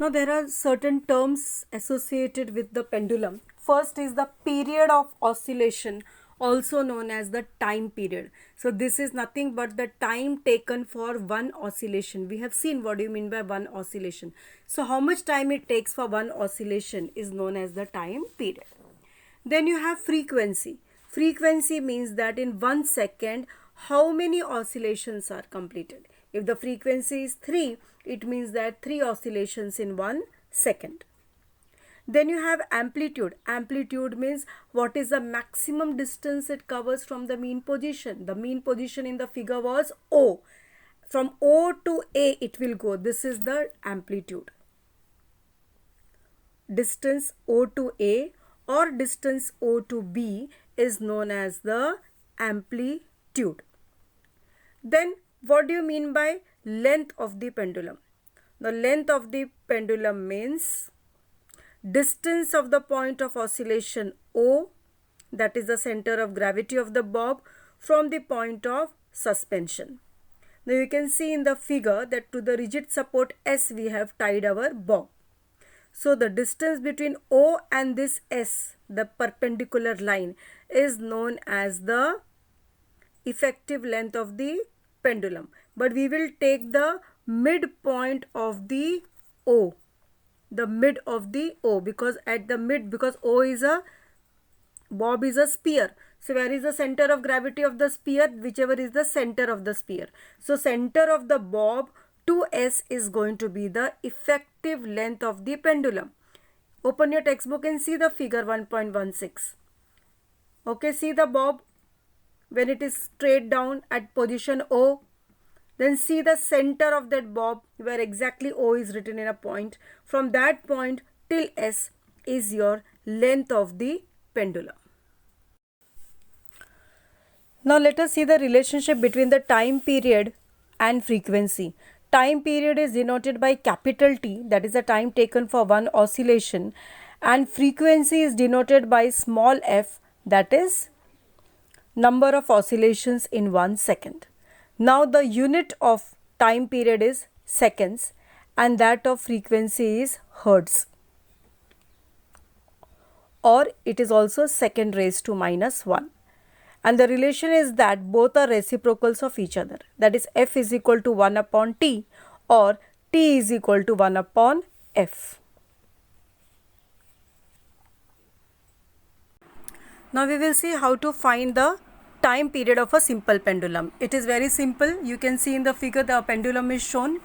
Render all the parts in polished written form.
Now there are certain terms associated with the pendulum. First is the period of oscillation, also known as the time period. So this is nothing but the time taken for one oscillation. We have seen what do you mean by one oscillation. So how much time it takes for one oscillation is known as the time period. Then you have frequency. Frequency means that in 1 second how many oscillations are completed. If the frequency is 3, it means that 3 oscillations in 1 second. Then you have amplitude. Amplitude means what is the maximum distance it covers from the mean position. The mean position in the figure was O. From O to A it will go. This is the amplitude. Distance O to A or distance O to B is known as the amplitude. Then what do you mean by length of the pendulum? The length of the pendulum means distance of the point of oscillation O, that is the center of gravity of the bob, from the point of suspension. Now you can see in the figure that to the rigid support S we have tied our bob. So the distance between O and this S, the perpendicular line, is known as the effective length of the pendulum. But we will take the midpoint of the O, the mid of the O, because at the mid, because O is a, bob is a sphere. So where is the center of gravity of the sphere? Whichever is the center of the sphere. So center of the bob to S is going to be the effective length of the pendulum. Open your textbook and see the figure 1.16. Okay, see the bob when it is straight down at position O. Then see the center of that bob where exactly O is written in a point. From that point till S is your length of the pendulum. Now let us see the relationship between the time period and frequency. Time period is denoted by capital T, that is the time taken for one oscillation, and frequency is denoted by small f, that is number of oscillations in 1 second. Now the unit of time period is seconds and that of frequency is hertz, or it is also second raised to minus 1. And the relation is that both are reciprocals of each other, that is f is equal to 1 upon t or t is equal to 1 upon f. Now we will see how to find the time period of a simple pendulum. It is very simple. You can see in the figure the pendulum is shown.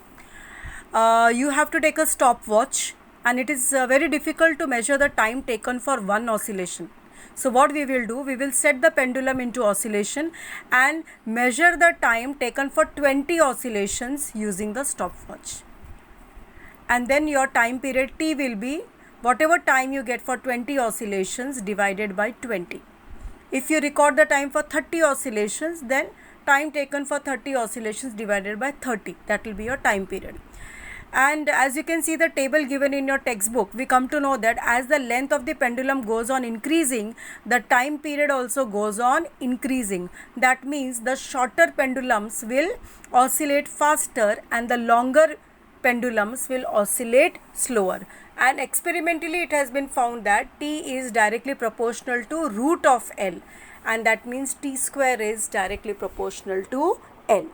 You have to take a stopwatch, and it is very difficult to measure the time taken for one oscillation. So what we will do, we will set the pendulum into oscillation and measure the time taken for 20 oscillations using the stopwatch. And then your time period T will be whatever time you get for 20 oscillations divided by 20. If you record the time for 30 oscillations, then time taken for 30 oscillations divided by 30, that will be your time period. And as you can see the table given in your textbook, we come to know that as the length of the pendulum goes on increasing, the time period also goes on increasing. That means the shorter pendulums will oscillate faster and the longer pendulums will oscillate slower. And experimentally it has been found that T is directly proportional to root of L, and that means T square is directly proportional to L.